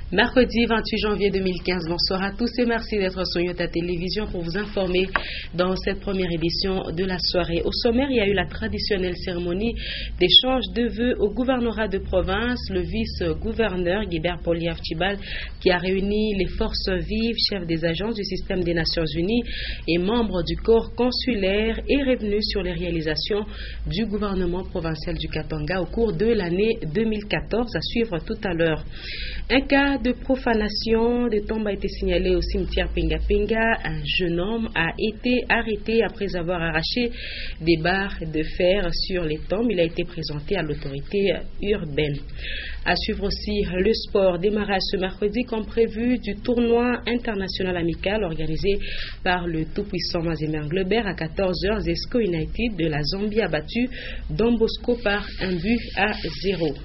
Mercredi 28 janvier 2015, bonsoir à tous et merci d'être sur Yota Télévision pour vous informer dans cette première édition de la soirée. Au sommaire, il y a eu la traditionnelle cérémonie d'échange de vœux au gouvernorat de province, le vice-gouverneur Guibert Poliaf-Tchibal qui a réuni les forces vives, chefs des agences du système des Nations Unies et membres du corps consulaire est revenu sur les réalisations du gouvernement provincial du Katanga au cours de l'année 2014 à suivre tout à l'heure. Un cas de profanation des tombes a été signalé au cimetière Pinga Pinga. Un jeune homme a été arrêté après avoir arraché des barres de fer sur les tombes. Il a été présenté à l'autorité urbaine. À suivre aussi le sport. Démarrage ce mercredi comme prévu du tournoi international amical organisé par le tout-puissant Mazembe Anglebert à 14h. Zesco United de la Zambie a battu Don Bosco par 1-0.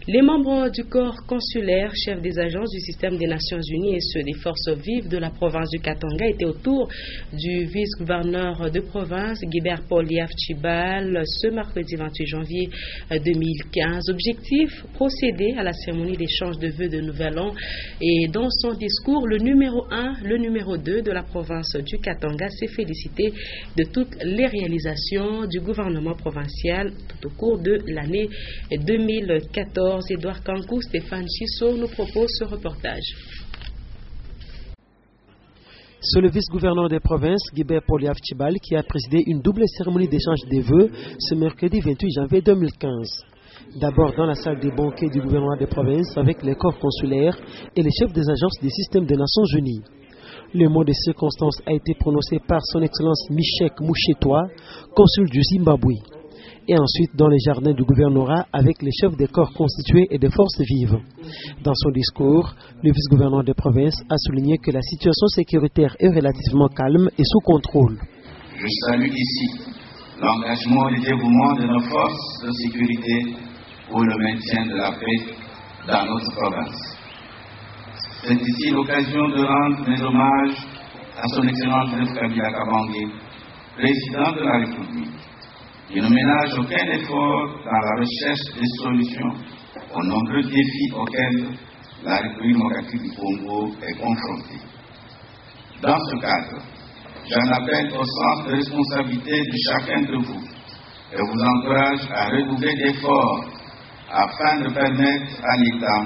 Les membres du corps consulaire, chefs des agences du système des Nations Unies et ceux des forces vives de la province du Katanga étaient autour du vice-gouverneur de province, Guibert Poliaf-Tchibal, ce mercredi 28 janvier 2015. Objectif, procéder à la cérémonie d'échange de vœux de Nouvel An. Et dans son discours, le numéro 1, le numéro 2 de la province du Katanga s'est félicité de toutes les réalisations du gouvernement provincial tout au cours de l'année 2014. Edouard Kankou, Stéphane Chisso nous propose ce reportage. C'est le vice-gouverneur des provinces, Guibert Poliaf-Tchibal, qui a présidé une double cérémonie d'échange des vœux ce mercredi 28 janvier 2015. D'abord dans la salle des banquets du gouvernement des provinces avec les corps consulaires et les chefs des agences des systèmes des Nations Unies. Le mot de circonstance a été prononcé par son Excellence Michek Mouchetoa, consul du Zimbabwe. Et ensuite dans les jardins du gouvernorat avec les chefs des corps constitués et des forces vives. Dans son discours, le vice-gouverneur de province a souligné que la situation sécuritaire est relativement calme et sous contrôle. Je salue ici l'engagement et le dévouement de nos forces de sécurité pour le maintien de la paix dans notre province. C'est ici l'occasion de rendre mes hommages à son Excellence Kabila Kabange, président de la République. Il ne ménage aucun effort dans la recherche des solutions aux nombreux défis auxquels la République démocratique du Congo est confrontée. Dans ce cadre, j'en appelle au sens de responsabilité de chacun de vous et vous encourage à redoubler d'efforts afin de permettre à l'État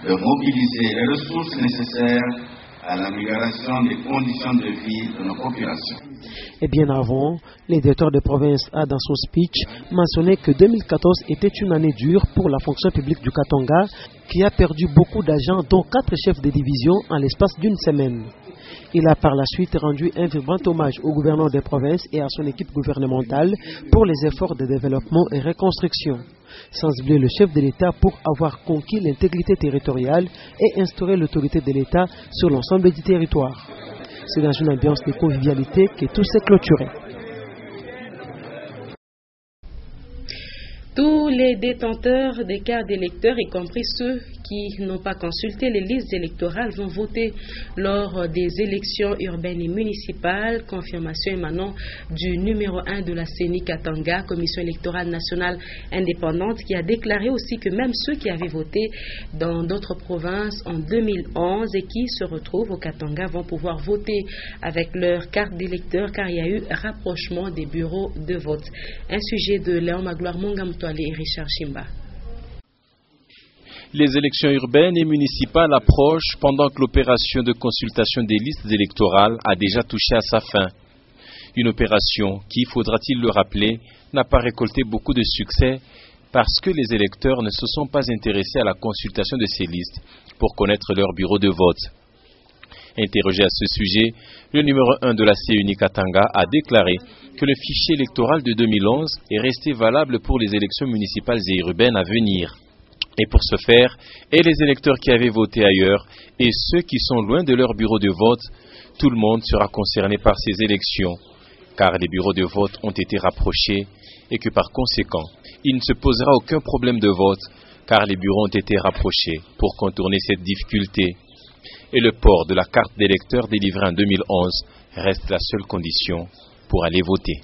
de mobiliser les ressources nécessaires à l'amélioration des conditions de vie de nos populations. Et bien avant, le directeur de province a dans son speech mentionné que 2014 était une année dure pour la fonction publique du Katanga qui a perdu beaucoup d'agents dont 4 chefs de division en l'espace d'une semaine. Il a par la suite rendu un vibrant hommage au gouverneur des provinces et à son équipe gouvernementale pour les efforts de développement et reconstruction. Sensibiliser le chef de l'État pour avoir conquis l'intégrité territoriale et instauré l'autorité de l'État sur l'ensemble du territoire. C'est dans une ambiance de convivialité que tout s'est clôturé. Tous les détenteurs des cartes d'électeurs, y compris ceux qui n'ont pas consulté les listes électorales, vont voter lors des élections urbaines et municipales. Confirmation émanant du numéro 1 de la CENI Katanga, Commission électorale nationale indépendante, qui a déclaré aussi que même ceux qui avaient voté dans d'autres provinces en 2011 et qui se retrouvent au Katanga vont pouvoir voter avec leur carte d'électeur car il y a eu rapprochement des bureaux de vote. Un sujet de Léon Magloire Mongamtoile et Richard Chimba. Les élections urbaines et municipales approchent pendant que l'opération de consultation des listes électorales a déjà touché à sa fin. Une opération qui, faudra-t-il le rappeler, n'a pas récolté beaucoup de succès parce que les électeurs ne se sont pas intéressés à la consultation de ces listes pour connaître leur bureau de vote. Interrogé à ce sujet, le numéro 1 de la CENI Katanga a déclaré que le fichier électoral de 2011 est resté valable pour les élections municipales et urbaines à venir. Et pour ce faire, et les électeurs qui avaient voté ailleurs et ceux qui sont loin de leur bureau de vote, tout le monde sera concerné par ces élections, car les bureaux de vote ont été rapprochés et que par conséquent, il ne se posera aucun problème de vote, car les bureaux ont été rapprochés pour contourner cette difficulté. Et le port de la carte d'électeur délivrée en 2011 reste la seule condition pour aller voter.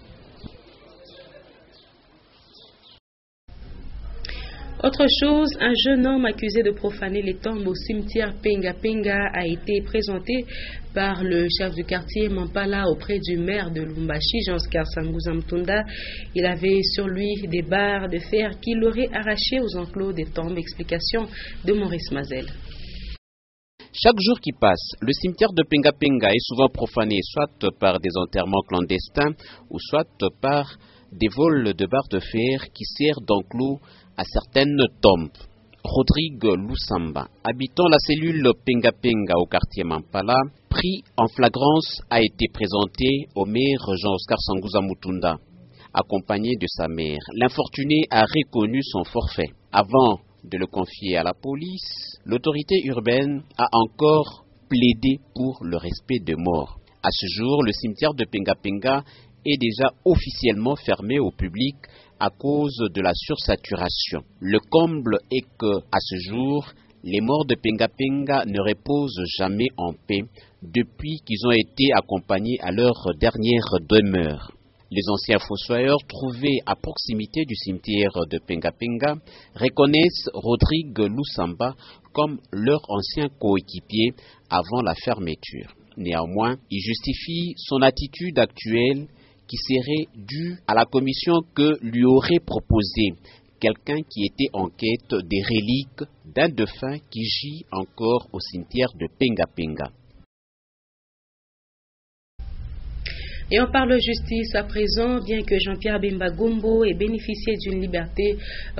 Autre chose, un jeune homme accusé de profaner les tombes au cimetière Penga Penga a été présenté par le chef du quartier Mampala auprès du maire de Lubumbashi, Jean-Oscar Sanguza Mutunda. Il avait sur lui des barres de fer qu'il aurait arrachées aux enclos des tombes. Explication de Maurice Mazel. Chaque jour qui passe, le cimetière de Penga Penga est souvent profané soit par des enterrements clandestins ou soit par des vols de barres de fer qui servent d'enclos à certaines tombes. Rodrigue Lusamba, habitant la cellule Penga Penga au quartier Mampala, pris en flagrance, a été présenté au maire Jean-Oscar Sanguza Mutunda. Accompagné de sa mère, l'infortuné a reconnu son forfait. Avant de le confier à la police, l'autorité urbaine a encore plaidé pour le respect des morts. À ce jour, le cimetière de Penga Penga est déjà officiellement fermé au public à cause de la sursaturation. Le comble est que, à ce jour, les morts de Penga Penga ne reposent jamais en paix depuis qu'ils ont été accompagnés à leur dernière demeure. Les anciens fossoyeurs trouvés à proximité du cimetière de Penga Penga reconnaissent Rodrigue Lusamba comme leur ancien coéquipier avant la fermeture. Néanmoins, il justifie son attitude actuelle qui serait due à la commission que lui aurait proposé quelqu'un qui était en quête des reliques d'un défunt qui gît encore au cimetière de Penga Penga. Et on parle justice à présent, bien que Jean-Pierre Bemba Gombo ait bénéficié d'une liberté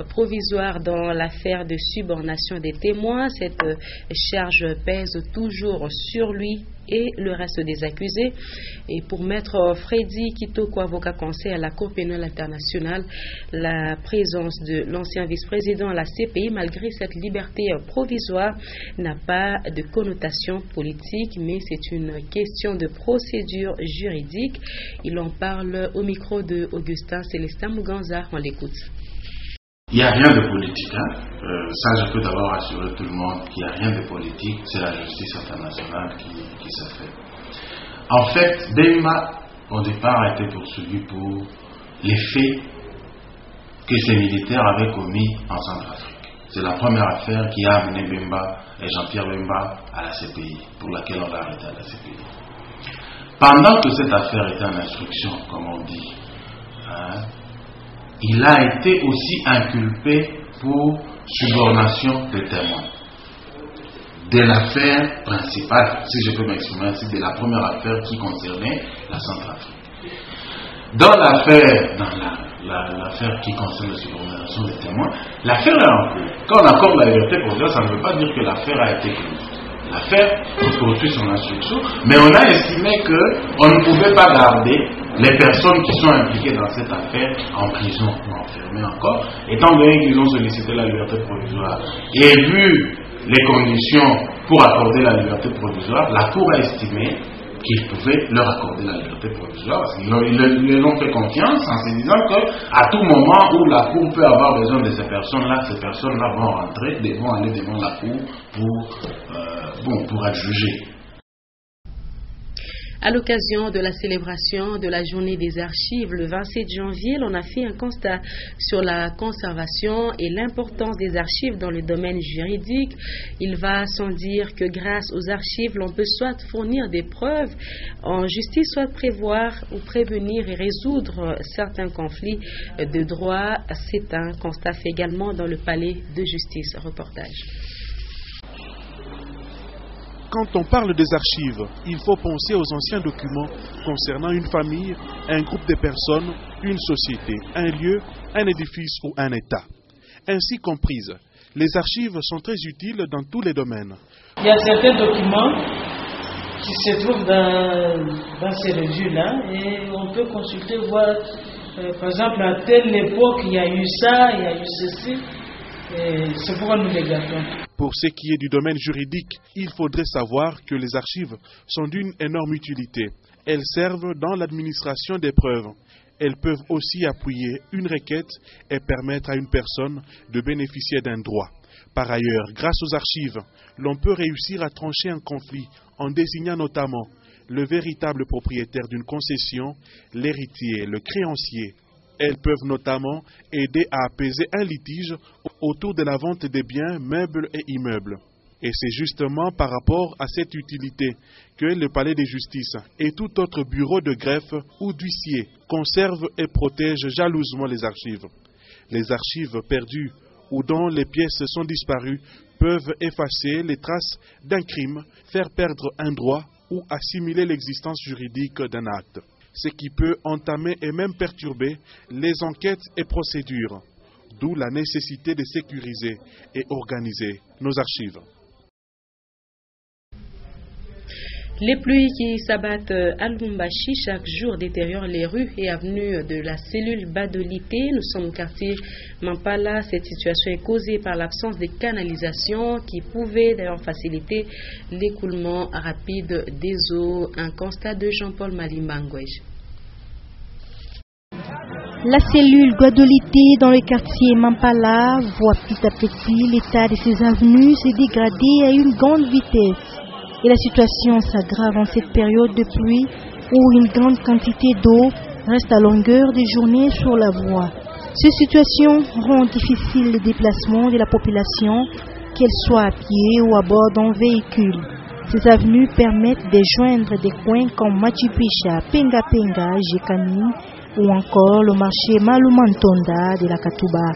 provisoire dans l'affaire de subornation des témoins, cette charge pèse toujours sur lui et le reste des accusés. Et pour maître Freddy Kitoko, avocat conseil à la Cour pénale internationale, la présence de l'ancien vice-président à la CPI, malgré cette liberté provisoire, n'a pas de connotation politique, mais c'est une question de procédure juridique. Il en parle au micro de Augustin Célestin Muganza. On l'écoute. Il n'y a rien de politique. Ça, je peux d'abord assurer tout le monde qu'il n'y a rien de politique. C'est la justice internationale qui se fait. En fait, Bemba, au départ, a été poursuivi pour les faits que ces militaires avaient commis en Centrafrique. C'est la première affaire qui a amené Bemba et Jean-Pierre Bemba à la CPI, pour laquelle on l'a arrêté à la CPI. Pendant que cette affaire était en instruction, comme on dit, il a été aussi inculpé pour subornation de témoins. De l'affaire principale, si je peux m'exprimer ainsi, de la première affaire qui concernait la Centrafrique. Dans l'affaire qui concerne la subornation des témoins, l'affaire est en cours. Quand on accorde la liberté provisoire, ça ne veut pas dire que l'affaire a été close. L'affaire poursuit son instruction, mais on a estimé qu'on ne pouvait pas garder les personnes qui sont impliquées dans cette affaire en prison ou enfermées encore, étant donné qu'ils ont sollicité la liberté provisoire. Et vu les conditions pour accorder la liberté provisoire, la Cour a estimé qu'ils pouvaient leur accorder la liberté provisoire. Ils leur ont fait confiance en se disant qu'à tout moment où la Cour peut avoir besoin de ces personnes-là vont rentrer, vont aller devant la Cour pour être jugées. À l'occasion de la célébration de la journée des archives le 27 janvier, l'on a fait un constat sur la conservation et l'importance des archives dans le domaine juridique. Il va sans dire que grâce aux archives, l'on peut soit fournir des preuves en justice, soit prévoir ou prévenir et résoudre certains conflits de droit. C'est un constat fait également dans le palais de justice. Reportage. Quand on parle des archives, il faut penser aux anciens documents concernant une famille, un groupe de personnes, une société, un lieu, un édifice ou un État. Ainsi comprises, les archives sont très utiles dans tous les domaines. Il y a certains documents qui se trouvent dans ces revues-là et on peut consulter, voir, par exemple, à telle époque, il y a eu ça, il y a eu ceci. C'est pourquoi nous les gardons. Pour ce qui est du domaine juridique, il faudrait savoir que les archives sont d'une énorme utilité. Elles servent dans l'administration des preuves. Elles peuvent aussi appuyer une requête et permettre à une personne de bénéficier d'un droit. Par ailleurs, grâce aux archives, l'on peut réussir à trancher un conflit en désignant notamment le véritable propriétaire d'une concession, l'héritier, le créancier Elles peuvent notamment aider à apaiser un litige autour de la vente des biens, meubles et immeubles. Et c'est justement par rapport à cette utilité que le palais de justice et tout autre bureau de greffe ou d'huissier conserve et protège jalousement les archives. Les archives perdues ou dont les pièces sont disparues peuvent effacer les traces d'un crime, faire perdre un droit ou assimiler l'existence juridique d'un acte, ce qui peut entamer et même perturber les enquêtes et procédures, d'où la nécessité de sécuriser et organiser nos archives. Les pluies qui s'abattent à Lubumbashi chaque jour détériorent les rues et avenues de la cellule Badolité. Nous sommes au quartier Mampala. Cette situation est causée par l'absence de canalisation qui pouvait d'ailleurs faciliter l'écoulement rapide des eaux. Un constat de Jean-Paul Malimbangouej. La cellule Guadolité dans le quartier Mampala voit petit à petit l'état de ses avenues se dégrader à une grande vitesse. Et la situation s'aggrave en cette période de pluie où une grande quantité d'eau reste à longueur de journée sur la voie. Cette situation rend difficile le déplacement de la population, qu'elle soit à pied ou à bord d'un véhicule. Ces avenues permettent de joindre des coins comme Machipisha, Penga Penga, Jekani ou encore le marché Malumantonda de la Katuba.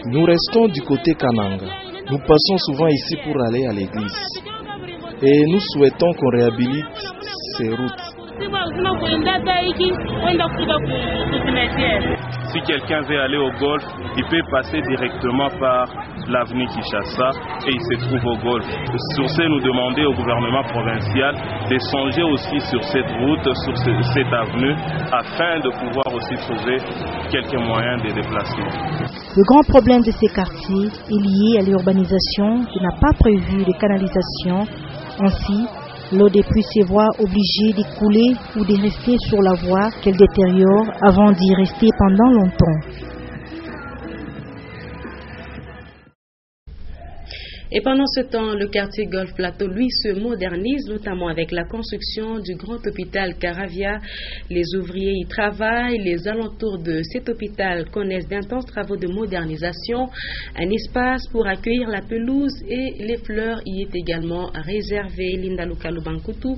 Nous restons du côté Kananga. Nous passons souvent ici pour aller à l'église. Et nous souhaitons qu'on réhabilite ces routes. Si quelqu'un veut aller au golf, il peut passer directement par l'avenue Kinshasa et il se trouve au golf. Sur ce, nous demandons au gouvernement provincial de songer aussi sur cette route, sur cette avenue, afin de pouvoir aussi trouver quelques moyens de déplacement. Le grand problème de ces quartiers est lié à l'urbanisation qui n'a pas prévu de canalisation. Ainsi, l'eau des pluies se voit obligée de couler ou de rester sur la voie qu'elle détériore avant d'y rester pendant longtemps. Et pendant ce temps, le quartier Golf Plateau, lui, se modernise, notamment avec la construction du grand hôpital Caravia. Les ouvriers y travaillent. Les alentours de cet hôpital connaissent d'intenses travaux de modernisation. Un espace pour accueillir la pelouse et les fleurs y est également réservé. Linda Lukalubankutu,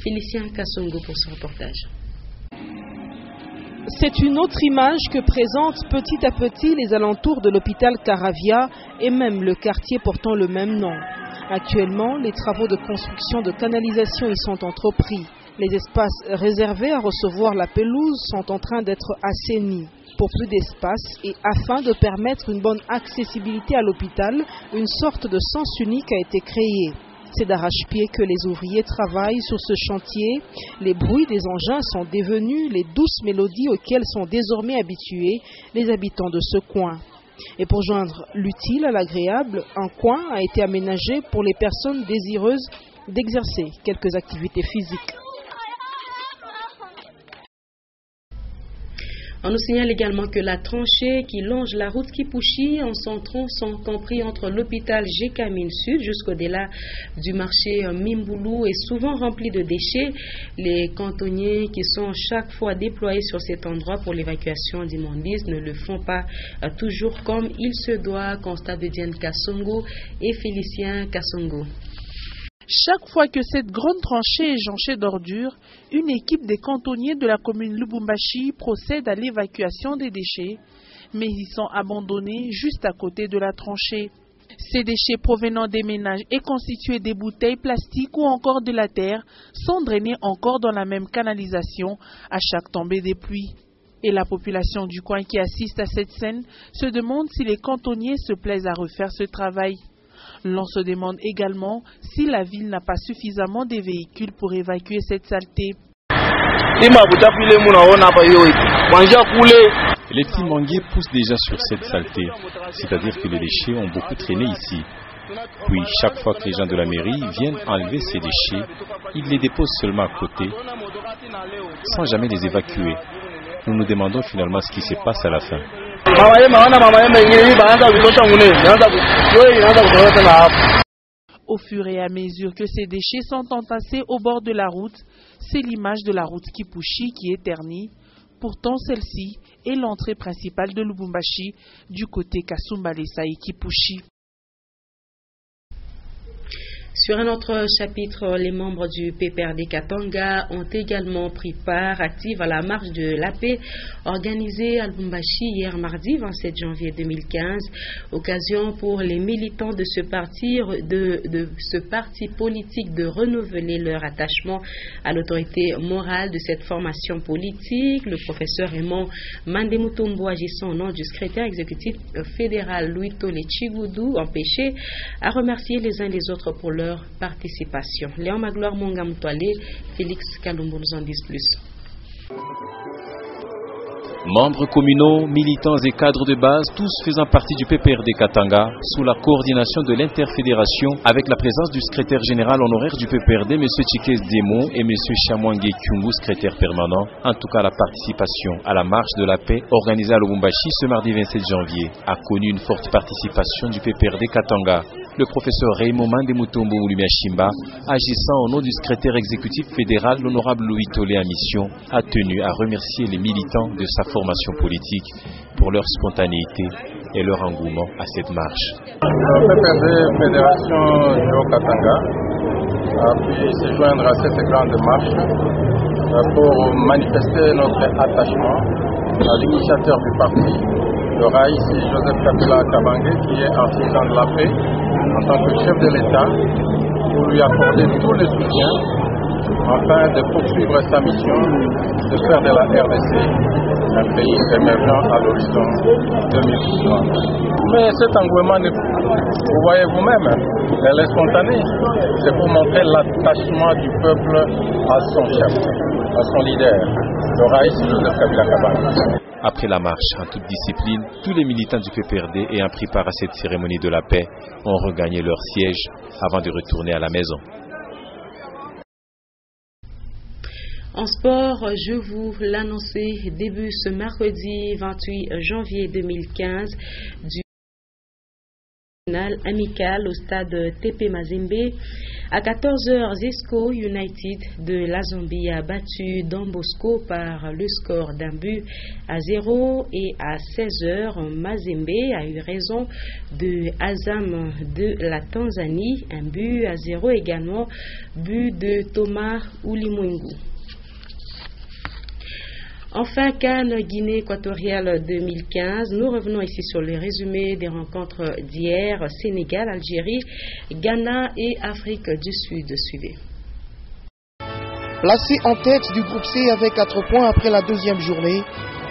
Félicien Kassongo pour ce reportage. C'est une autre image que présentent petit à petit les alentours de l'hôpital Caravia et même le quartier portant le même nom. Actuellement, les travaux de construction de canalisation y sont entrepris. Les espaces réservés à recevoir la pelouse sont en train d'être assainis. Pour plus d'espace et afin de permettre une bonne accessibilité à l'hôpital, une sorte de sens unique a été créée. C'est d'arrache-pied que les ouvriers travaillent sur ce chantier. Les bruits des engins sont devenus les douces mélodies auxquelles sont désormais habitués les habitants de ce coin. Et pour joindre l'utile à l'agréable, un coin a été aménagé pour les personnes désireuses d'exercer quelques activités physiques. On nous signale également que la tranchée qui longe la route Kipushi en son tronçon compris entre l'hôpital Jekamine Sud jusqu'au-delà du marché Mimboulou est souvent remplie de déchets. Les cantonniers qui sont chaque fois déployés sur cet endroit pour l'évacuation d'immondices ne le font pas toujours comme il se doit, constat de Diane Kassongo et Félicien Kassongo. Chaque fois que cette grande tranchée est jonchée d'ordures, une équipe des cantonniers de la commune Lubumbashi procède à l'évacuation des déchets, mais ils sont abandonnés juste à côté de la tranchée. Ces déchets provenant des ménages et constitués des bouteilles plastiques ou encore de la terre sont drainés encore dans la même canalisation à chaque tombée des pluies. Et la population du coin qui assiste à cette scène se demande si les cantonniers se plaisent à refaire ce travail. L'on se demande également si la ville n'a pas suffisamment de véhicules pour évacuer cette saleté. Les timanguiers poussent déjà sur cette saleté, c'est-à-dire que les déchets ont beaucoup traîné ici. Puis, chaque fois que les gens de la mairie viennent enlever ces déchets, ils les déposent seulement à côté, sans jamais les évacuer. Nous nous demandons finalement ce qui se passe à la fin. au fur et à mesure que ces déchets sont entassés au bord de la route. C'est l'image de la route Kipushi qui est ternie. Pourtant, celle-ci est l'entrée principale de Lubumbashi du côté Kasumbalesa et Kipushi. Sur un autre chapitre, les membres du PPRD Katanga ont également pris part active à la marche de la paix organisée à Lubumbashi hier mardi 27 janvier 2015. Occasion pour les militants de ce parti politique de renouveler leur attachement à l'autorité morale de cette formation politique. Le professeur Raymond Mandemutombo, agissant au nom du secrétaire exécutif fédéral Louis Tole Chigoudou, empêché, a remercié les uns les autres pour leur participation. Léon Magloire Mongamtoile, Félix Kalumbo nous en disent plus. Membres communaux, militants et cadres de base, tous faisant partie du PPRD Katanga, sous la coordination de l'interfédération, avec la présence du secrétaire général honoraire du PPRD, M. Chikes Demo, et M. Chamwange Kyungu, secrétaire permanent. En tout cas, la participation à la marche de la paix organisée à Lubumbashi ce mardi 27 janvier a connu une forte participation du PPRD Katanga. Le professeur Raymond Mandemutombo Mulumiashimba, agissant au nom du secrétaire exécutif fédéral, l'honorable Louis Tole à mission, a tenu à remercier les militants de sa formation politique pour leur spontanéité et leur engouement à cette marche. Le PPRD Fédération du Haut-Katanga a pu se joindre à cette grande marche pour manifester notre attachement à l'initiateur du parti, le Raïs Joseph Kabila Kabange, qui est artisan de la paix en tant que chef de l'État, pour lui accorder tout le soutien afin de poursuivre sa mission de faire de la RDC un pays émergent à l'horizon 2030. Mais cet engouement, vous voyez vous-même, elle est spontanée. C'est pour montrer l'attachement du peuple à son chef, à son leader, le Raïs Joseph Kabila Kabange. Après la marche, en toute discipline, tous les militants du PPRD ayant pris part à cette cérémonie de la paix ont regagné leur siège avant de retourner à la maison. En sport, je vous l'annonçais, début ce mercredi 28 janvier 2015 du final amical au stade TP Mazembe. À 14h, Zesco United de la Zambie a battu Don Bosco par le score d'1-0 et à 16h, Mazembe a eu raison de Azam de la Tanzanie, 1-0 également, but de Thomas Ulimwengu. Enfin, Cannes, Guinée équatoriale 2015. Nous revenons ici sur le résumé des rencontres d'hier. Sénégal, Algérie, Ghana et Afrique du Sud. Suivez. Placé en tête du groupe C avec 4 points après la deuxième journée,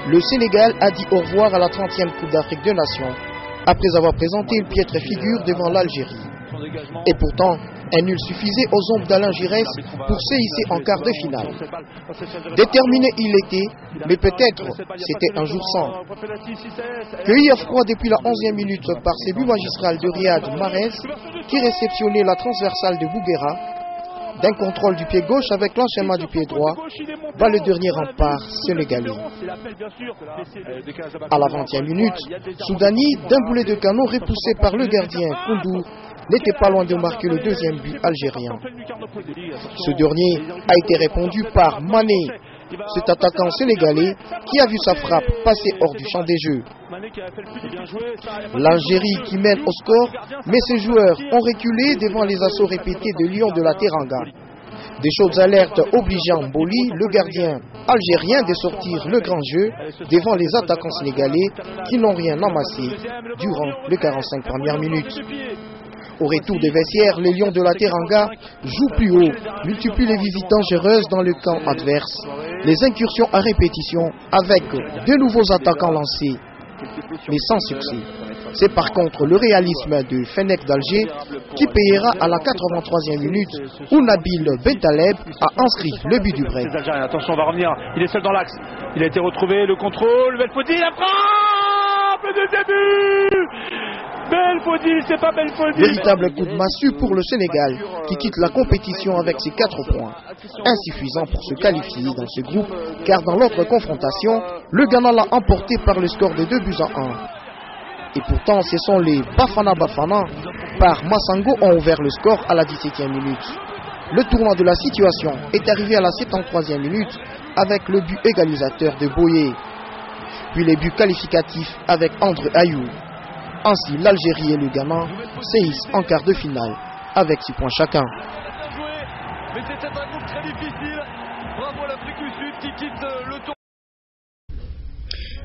le Sénégal a dit au revoir à la 30e Coupe d'Afrique des Nations, après avoir présenté une piètre figure devant l'Algérie. Et pourtant, un nul suffisait aux ombres d'Alain Giresse pour se hisser en quart de finale. Déterminé il était, mais peut-être c'était un jour sans. Cueilli à froid depuis la 11e minute par ses buts magistrales de Riyad Mahrez, qui réceptionnait la transversale de Bouguera, d'un contrôle du pied gauche avec l'enchaînement du pied droit, va le dernier rempart sénégalais. À la 20e minute, Soudani, d'un boulet de canon repoussé par le gardien Koundou, n'était pas loin de marquer le deuxième but algérien. Ce dernier a été répondu par Mané, cet attaquant sénégalais qui a vu sa frappe passer hors du champ des jeux. L'Algérie qui mène au score, mais ses joueurs ont reculé devant les assauts répétés de Lion de la Teranga. Des chaudes alertes obligeant Mboli, le gardien algérien, de sortir le grand jeu devant les attaquants sénégalais qui n'ont rien amassé durant les 45 premières minutes. Au retour des vestiaires, les Lions de la Teranga jouent plus haut, multiplient les visites dangereuses dans le camp adverse, les incursions à répétition avec de nouveaux attaquants lancés, mais sans succès. C'est par contre le réalisme de Fennec d'Alger qui payera à la 83e minute où Nabil Bentaleb a inscrit le but du break. Attention, on va revenir, il est seul dans l'axe, il a été retrouvé, le contrôle, Belfodil, la frappe, le deuxième but. Belfodil, c'est pas Belfodil. Véritable coup de massue pour le Sénégal qui quitte la compétition avec ses 4 points. Insuffisant pour se qualifier dans ce groupe car dans l'autre confrontation, le Ghana l'a emporté par le score de 2-1. Et pourtant, ce sont les Bafana Leopards Massango ont ouvert le score à la 17e minute. Le tournant de la situation est arrivé à la 73e minute avec le but égalisateur de Boye. Puis les buts qualificatifs avec André Ayou. Ainsi, l'Algérie et le Ghana séissent en quart de finale avec 6 points chacun. Mais c'était un groupe très difficile. Bravo à l'Afrique du Sud qui quitte le tour.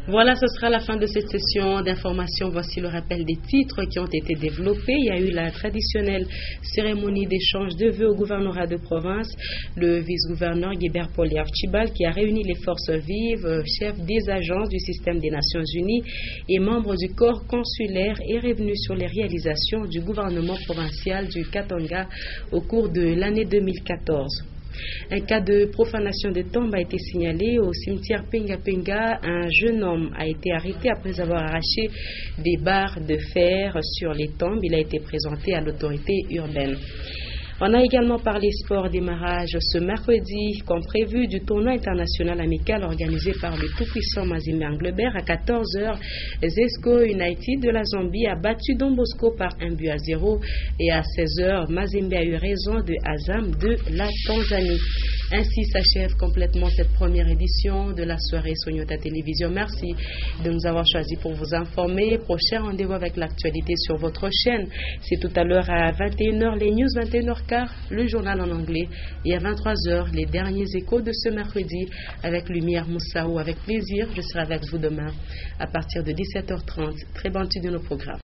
Voilà, ce sera la fin de cette session d'information. Voici le rappel des titres qui ont été développés. Il y a eu la traditionnelle cérémonie d'échange de vœux au gouvernorat de province. Le vice-gouverneur Guibert Poliarchibald, qui a réuni les forces vives, chefs des agences du système des Nations Unies et membres du corps consulaire, est revenu sur les réalisations du gouvernement provincial du Katanga au cours de l'année 2014. Un cas de profanation de tombes a été signalé au cimetière Penga Penga. Un jeune homme a été arrêté après avoir arraché des barres de fer sur les tombes. Il a été présenté à l'autorité urbaine. On a également parlé sport, démarrage ce mercredi, comme prévu, du tournoi international amical organisé par le tout-puissant Mazembe Anglebert à 14h. Zesco United de la Zambie a battu Don Bosco par 1-0 et à 16h, Mazembe a eu raison de Azam de la Tanzanie. Ainsi s'achève complètement cette première édition de la soirée Sonyota Télévision. Merci de nous avoir choisis pour vous informer. Prochain rendez-vous avec l'actualité sur votre chaîne. C'est tout à l'heure à 21h, les news 21h15, le journal en anglais. Et à 23h, les derniers échos de ce mercredi avec Lumière Moussaou. Avec plaisir, je serai avec vous demain à partir de 17h30. Très bonne suite de nos programmes.